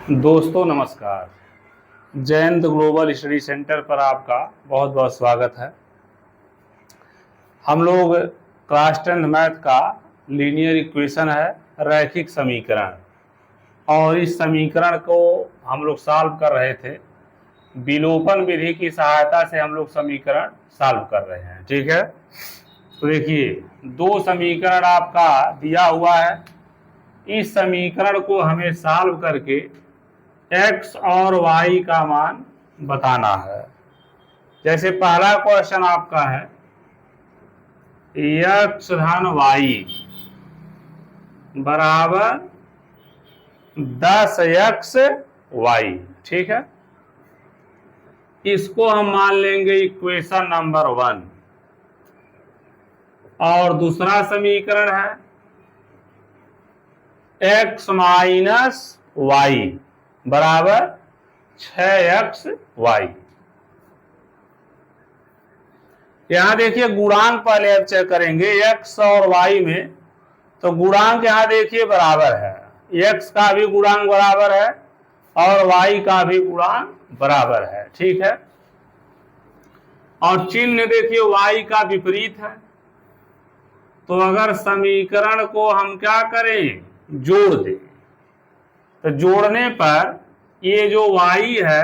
दोस्तों नमस्कार। Jayant global study centre पर आपका बहुत बहुत स्वागत है। हम लोग क्लास 10 मैथ का लीनियर इक्वेशन है रैखिक समीकरण, और इस समीकरण को हम लोग सॉल्व कर रहे थे। विलोपन विधि की सहायता से हम लोग समीकरण सॉल्व कर रहे हैं। ठीक है, तो देखिए दो समीकरण आपका दिया हुआ है। इस समीकरण को हमें सॉल्व करके x और y का मान बताना है। जैसे पहला क्वेश्चन आपका है x धन y बराबर 10xy। ठीक है, इसको हम मान लेंगे इक्वेशन नंबर 1। और दूसरा समीकरण है x माइनस y बराबर 6xy। यहां देखिए गुणांक पहले अब चेक करेंगे x और y में। तो गुणांक यहां देखिए बराबर है, x का भी गुणांक बराबर है और y का भी गुणांक बराबर है। ठीक है, और चिन्ह देखिए y का विपरीत है। तो अगर समीकरण को हम क्या करें, जोड़ दें, तो जोड़ने पर ये जो y है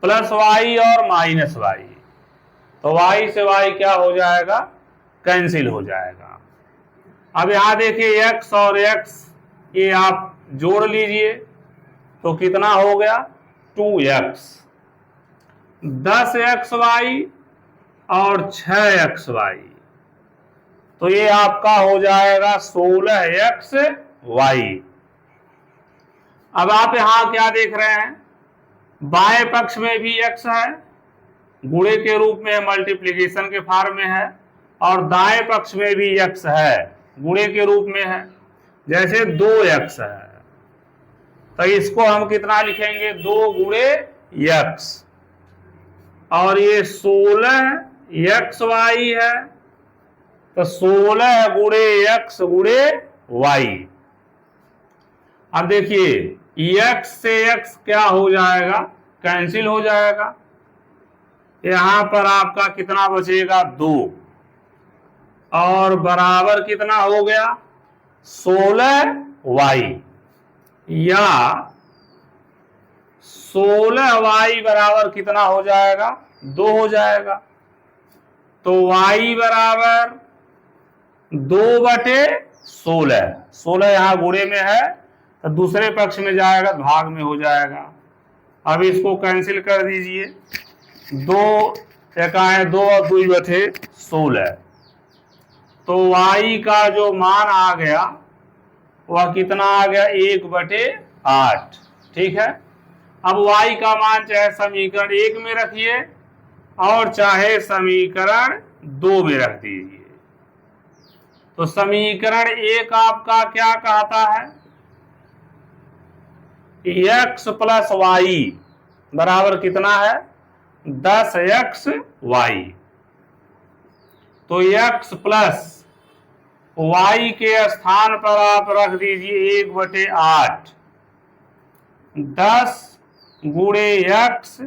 प्लस y और माइनस y, तो y से y क्या हो जाएगा, कैंसिल हो जाएगा। अब यहां देखिए x और x ये आप जोड़ लीजिए तो कितना हो गया 2x, 10xy और 6xy, तो ये आपका हो जाएगा 16xy। अब आप यहां क्या देख रहे हैं, बाएं पक्ष में भी x है, गुणे के रूप में मल्टीप्लिकेशन के फॉर्म में है, और दाएं पक्ष में भी x है, गुणे के रूप में है। जैसे 2x है तो इसको हम कितना लिखेंगे, 2 गुणे x, और ये 16xy है तो 16 गुणे x गुणे y। अब देखिए x से x क्या हो जाएगा, कैंसिल हो जाएगा। यहां पर आपका कितना बचेगा 2, और बराबर कितना हो गया 16y, या 16y बराबर कितना हो जाएगा 2 हो जाएगा। तो y बराबर 2/16, 16 यहाँ गुणे में है तो दूसरे पक्ष में जाएगा तो भाग में हो जाएगा। अब इसको कैंसिल कर दीजिए, 2 एकाएं 2 और 2/16, तो y का जो मान आ गया वह कितना आ गया 1/8। ठीक है, अब y का मान चाहे समीकरण 1 में रखिए और चाहे समीकरण 2 में रख दीजिए। तो समीकरण 1 आपका क्या कहता है, x प्लस वाई बराबर कितना है 10xy। तो x प्लस y के स्थान पर आप रख दीजिए 1/8, 10 गुणे x,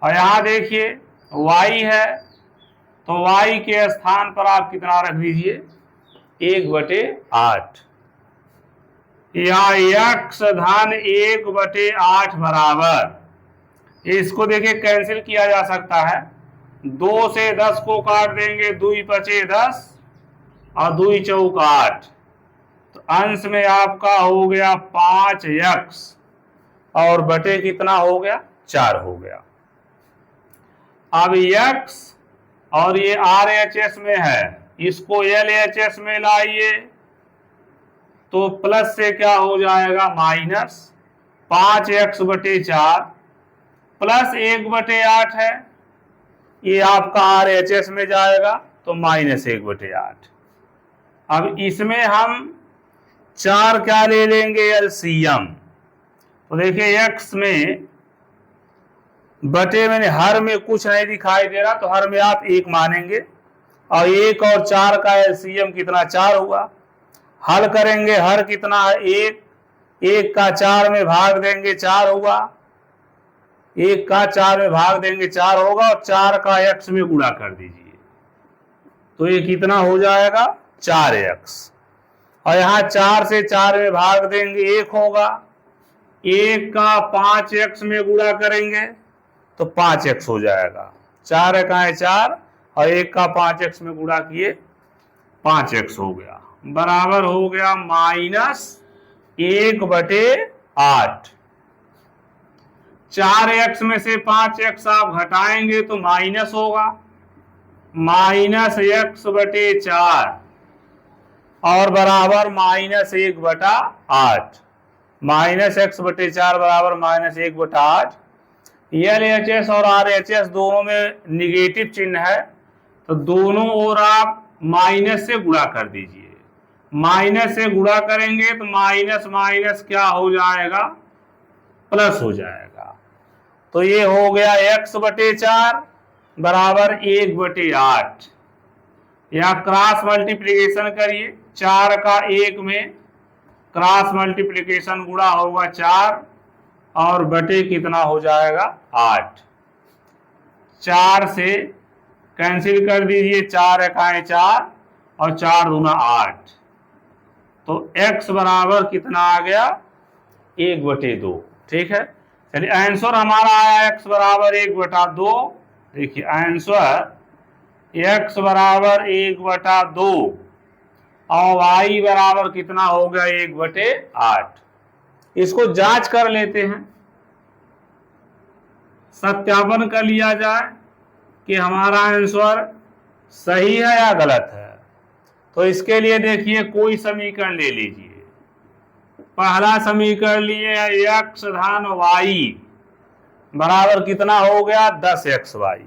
और यहां देखिए y है तो y के स्थान पर आप कितना रख दीजिए 1/8, या x धन 1/8 बराबर, इसको देखिए कैंसिल किया जा सकता है, 2 से 10 को काट देंगे, 2 × 10 और 2 × 8, तो अंश में आपका हो गया 5x और बटे कितना हो गया 4 हो गया। अब x और ये RHS में है, इसको LHS में लाइए तो प्लस से क्या हो जाएगा माइनस 5x/4 प्लस 1/8 है, ये आपका RHS में जाएगा तो -1/8। अब इसमें हम 4 क्या ले लेंगे LCM, तो देखिए x में बटे में हर में कुछ नहीं दिखाई दे रहा तो हर में आप 1 मानेंगे, और 1 और 4 का LCM कितना 4 हुआ। हल करेंगे, हर कितना है 1 1 का 4 में भाग देंगे 4 होगा, 1 का 4 में भाग देंगे 4 होगा, और 4 का x में गुणा कर दीजिए तो ये कितना हो जाएगा 4x। और यहाँ 4 से 4 में भाग देंगे 1 होगा, 1 का 5x में गुणा करेंगे तो 5x हो जाएगा। 4 एकाएं 4 और 1 का 5x में गुणा किए 5x हो गया, बराबर हो गया -1/8। 4x में से 5x आप घटाएंगे तो माइनस होगा, -x/4 और बराबर -1/8। -x/4 बराबर -1/8। LHS और RHS दोनों में निगेटिव चिन्ह है तो दोनों ओर आप माइनस से गुणा कर दीजिए। माइनस से गुणा करेंगे तो माइनस माइनस क्या हो जाएगा, प्लस हो जाएगा। तो ये हो गया x/4 बराबर 1/8। या क्रॉस मल्टीप्लिकेशन करिए, 4 का 1 में क्रॉस मल्टीप्लिकेशन गुणा होगा 4 और बटे कितना हो जाएगा 8। 4 से कैंसिल कर दीजिए, 4 एकाएं 4 और 4 दूना 8। तो x बराबर कितना आ गया 1/2। ठीक है, चलिए आंसर हमारा आया x बराबर 1/2। देखिए आंसर x बराबर 1/2 और y बराबर कितना हो गया 1/8। इसको जांच कर लेते हैं, सत्यापन कर लिया जाए कि हमारा आंसर सही है या गलत है। तो इसके लिए देखिए कोई समीकरण ले लीजिए। पहला समीकरण लिए x धन y बराबर कितना हो गया 10xy।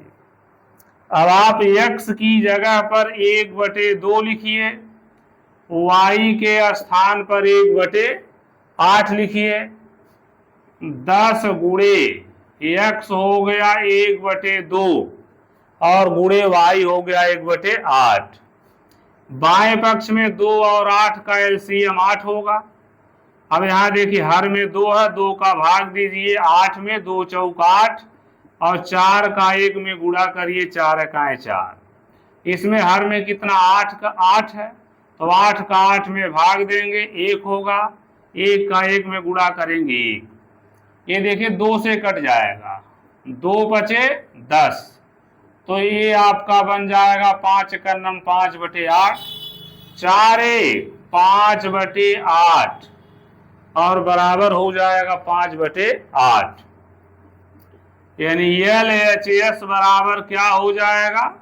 अब आप x की जगह पर 1/2 लिखिए, y के स्थान पर 1/8 लिखिए। 10 गुणे x हो गया 1/2 और गुणे y हो गया 1/8। बाएं पक्ष में 2 और 8 का एलसीएम 8 होगा। अब यहाँ देखिए हर में 2 है, 2 का भाग दीजिए 8 में, 2 चौक 8 और 4 का 1 में गुणा करिए 4 एकाएं 4। इसमें हर में कितना 8 का 8 है तो 8 का 8 में भाग देंगे 1 होगा, 1 का 1 में गुणा करेंगे 1। ये देखिए 2 से कट जाएगा, 2 बचे 10 तो ये आपका बन जाएगा 5 का नम 5/8, 4 5/8 और बराबर हो जाएगा 5/8। यानी LHS बराबर क्या हो जाएगा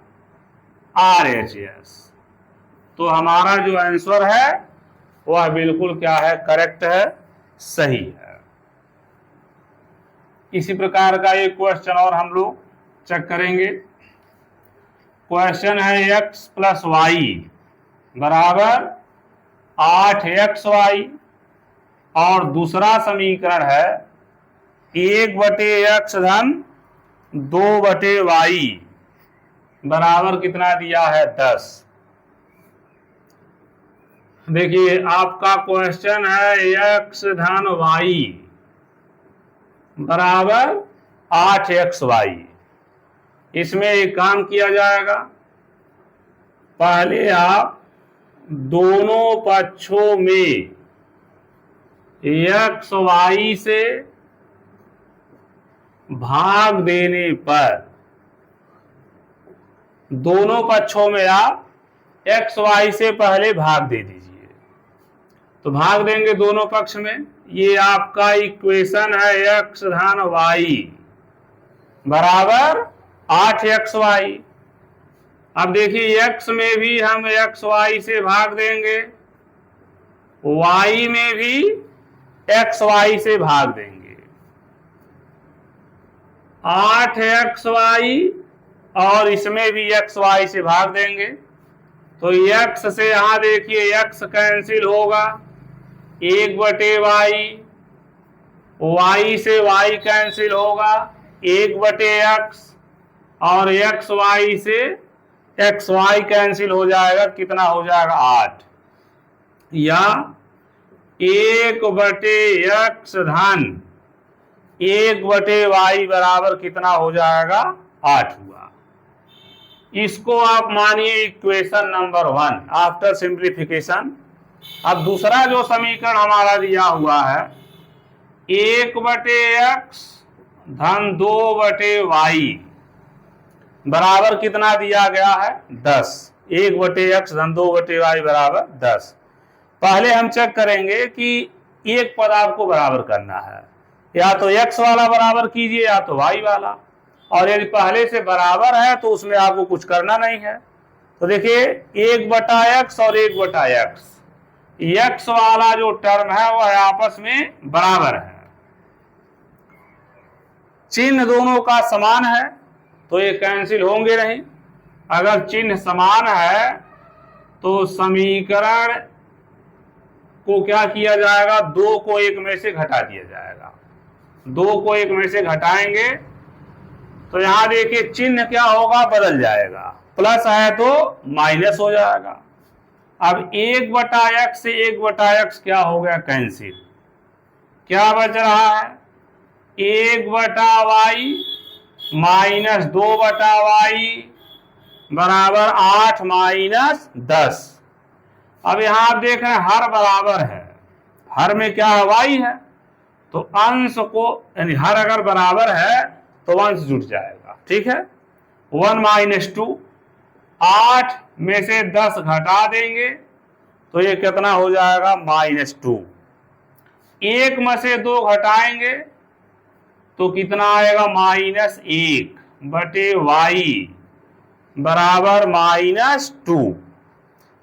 RHS। तो हमारा जो आंसर है वह बिल्कुल क्या है, करेक्ट है, सही है। इसी प्रकार का एक क्वेश्चन और हम लोग चेक करेंगे। क्वेश्चन है x + y बराबर 8xy और दूसरा समीकरण है 1/x धन 2/y बराबर कितना दिया है 10। देखिए आपका क्वेश्चन है x धन y बराबर 8xy। इसमें एक काम किया जाएगा, पहले आप दोनों पक्षों में x y से भाग देने पर, दोनों पक्षों में आप x y से पहले भाग दे दीजिए। तो भाग देंगे दोनों पक्ष में, ये आपका इक्वेशन है x धन y बराबर 8xy। अब देखिए x में भी हम x y से भाग देंगे, y में भी x y से भाग देंगे। 8xy और इसमें भी x y से भाग देंगे तो x से यहां देखिए x कैंसिल होगा 1/y, y से y कैंसिल होगा 1/x और x y से x y कैंसिल हो जाएगा, कितना हो जाएगा 8। या 1/x धन 1/y बराबर कितना हो जाएगा 8 हुआ। इसको आप मानिए इक्वेशन नंबर 1 आफ्टर सिंप्लीफिकेशन। अब दूसरा जो समीकरण हमारा दिया हुआ है 1/x धन 2/y बराबर कितना दिया गया है 10। 1/x धन 2/y बराबर 10। पहले हम चेक करेंगे कि एक पद आपको बराबर करना है, या तो x वाला बराबर कीजिए या तो y वाला, और यदि पहले से बराबर है तो उसमें आपको कुछ करना नहीं है। तो देखिए 1/x और 1/x, x वाला जो टर्म है वह आपस में बराबर है, चिन्ह दोनों का समान है तो ये कैंसिल होंगे नहीं। अगर चिन्ह समान है तो समीकरण को क्या किया जाएगा, 2 को 1 में से घटा दिया जाएगा। 2 को 1 में से घटाएंगे तो यहां देखिए चिन्ह क्या होगा, बदल जाएगा, प्लस है तो माइनस हो जाएगा। अब 1/x से 1/x क्या हो गया कैंसिल, क्या बच रहा है 1/y माइनस 2/y बराबर 8 माइनस 10। अब यहां आप देख रहे हैं हर बराबर है, हर में क्या है y है, तो अंश को यानी हर अगर बराबर है तो अंश जुट जाएगा, ठीक है। 1 - 2, 8 में से 10 घटा देंगे तो ये कितना हो जाएगा -2। 1 में से 2 घटाएंगे तो कितना आएगा -1/y बराबर -2।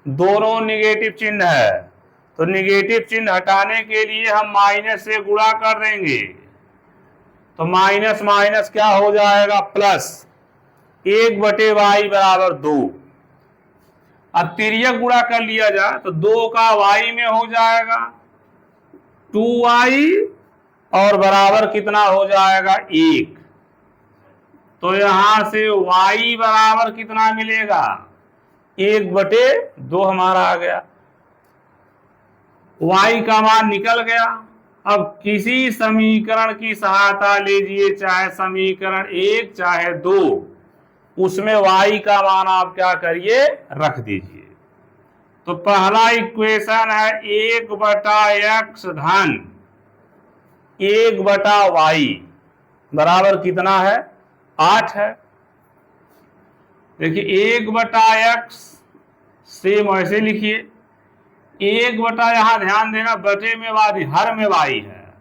दोनों निगेटिव चिन्ह है तो निगेटिव चिन्ह हटाने के लिए हम माइनस से गुणा कर देंगे तो माइनस माइनस क्या हो जाएगा प्लस, 1/y बराबर 2। अब तिर्यक गुणा कर लिया जाए तो 2 का y में हो जाएगा 2y और बराबर कितना हो जाएगा 1। तो यहां से y बराबर कितना मिलेगा 1/2 हमारा आ गया, y का मान निकल गया। अब किसी समीकरण की सहायता लीजिए, चाहे समीकरण 1 चाहे 2, उसमें y का मान आप क्या करिए रख दीजिए। तो पहला इक्वेशन है 1/x धन 1/y बराबर कितना है 8 है। देखिए 1/x सेम ऐसे लिखिए, 1/ यहां ध्यान देना बटे में वादी हर में y है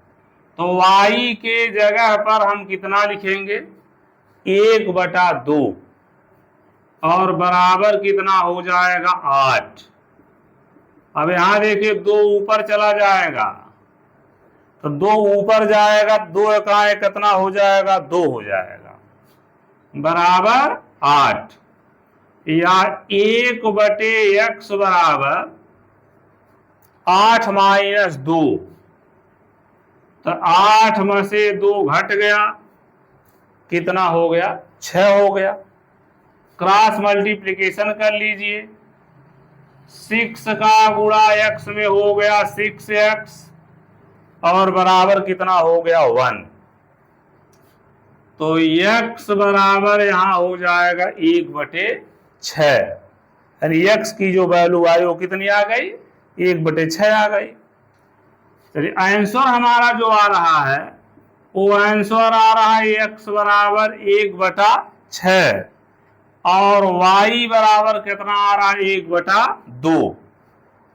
तो y के जगह पर हम कितना लिखेंगे 1/2 और बराबर कितना हो जाएगा 8। अब यहां देखिए 2 ऊपर चला जाएगा तो 2 ऊपर जाएगा, 2 एकाएं कितना हो जाएगा 2 हो जाएगा बराबर 8, या 1/x बराबर 8 - 2। तो 8 में से 2 घट गया, कितना हो गया 6 हो गया। क्रॉस मल्टीप्लिकेशन कर लीजिए, 6 का गुणा x में हो गया 6x और बराबर कितना हो गया 1। तो x बराबर यहां हो जाएगा 1/6, यानी x की जो वैल्यू आई वो कितनी आ गई 1/6 आ गई। चलिए आंसर हमारा जो आ रहा है वो आंसर आ रहा है x बराबर 1/6 और y बराबर कितना आ रहा है 1/2।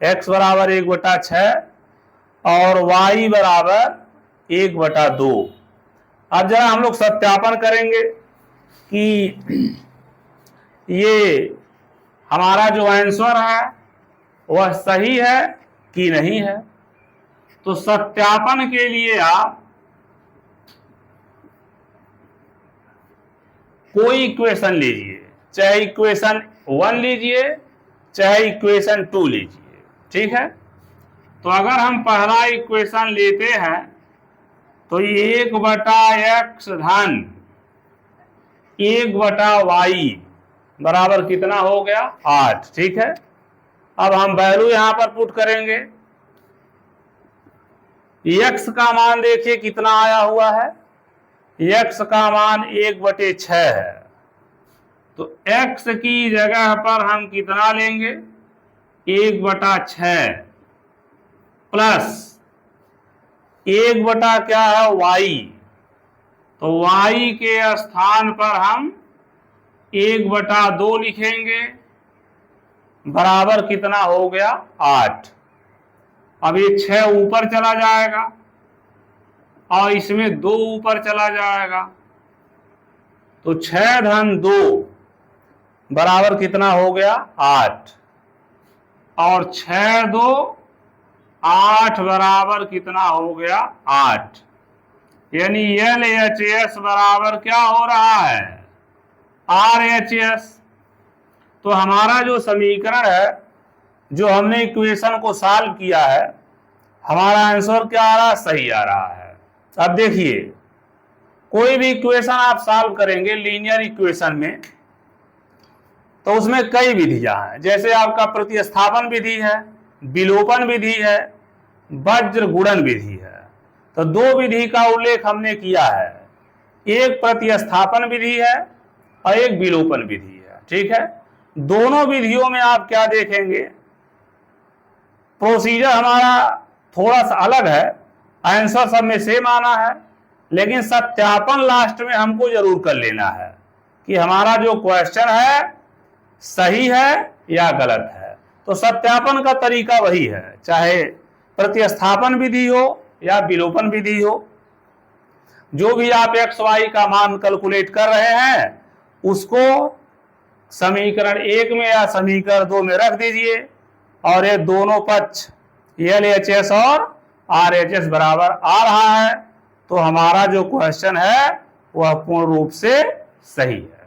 x बराबर 1/6 और y बराबर 1/2। अब जरा हम लोग सत्यापन करेंगे कि ये हमारा जो आंसर है वह सही है कि नहीं है। तो सत्यापन के लिए आप कोई इक्वेशन लीजिए, चाहे इक्वेशन 1 लीजिए चाहे इक्वेशन 2 लीजिए, ठीक है। तो अगर हम पहला इक्वेशन लेते हैं तो 1/x धन 1/y बराबर कितना हो गया 8, ठीक है। अब हम वैल्यू यहां पर पुट करेंगे x का मान देखिए कितना आया हुआ है, x का मान 1/6 है। तो x की जगह पर हम कितना लेंगे, 1/6 प्लस 1 क्या है y, तो y के स्थान पर हम 1/2 लिखेंगे, बराबर कितना हो गया 8। अब ये 6 ऊपर चला जाएगा और इसमें 2 ऊपर चला जाएगा, तो 6-2 बराबर कितना हो गया 8, और 6-2 8 बराबर कितना हो गया 8, यानी LHS बराबर क्या हो रहा है RHS। तो हमारा जो समीकरण है, जो हमने इक्वेशन को सॉल्व किया है, हमारा आंसर क्या आ रहा है, सही आ रहा है। अब देखिए, कोई भी इक्वेशन आप सॉल्व करेंगे लीनियर इक्वेशन में, तो उसमें कई विधियां हैं। जैसे आपका प्रतिस्थापन विधि है, विलोपन विधि है, वज्र गुणन विधि है। तो 2 विधि का उल्लेख हमने किया है, एक प्रतिस्थापन विधि है और एक विलोपन विधि है। ठीक है, दोनों विधियों में आप क्या देखेंगे, प्रोसीजर हमारा थोड़ा सा अलग है, आंसर सब में सेम आना है, लेकिन सत्यापन लास्ट में हमको जरूर कर लेना है कि हमारा जो क्वेश्चन है सही है या गलत है। तो सत्यापन का तरीका वही है, चाहे प्रतिस्थापन विधि हो या विलोपन विधि हो। जो भी आप x y का मान कैलकुलेट कर रहे हैं, उसको समीकरण 1 में या समीकरण 2 में रख दीजिए, और ये दोनों पक्ष LHS और RHS बराबर आ रहा है, तो हमारा जो क्वेश्चन है वह पूर्ण रूप से सही है।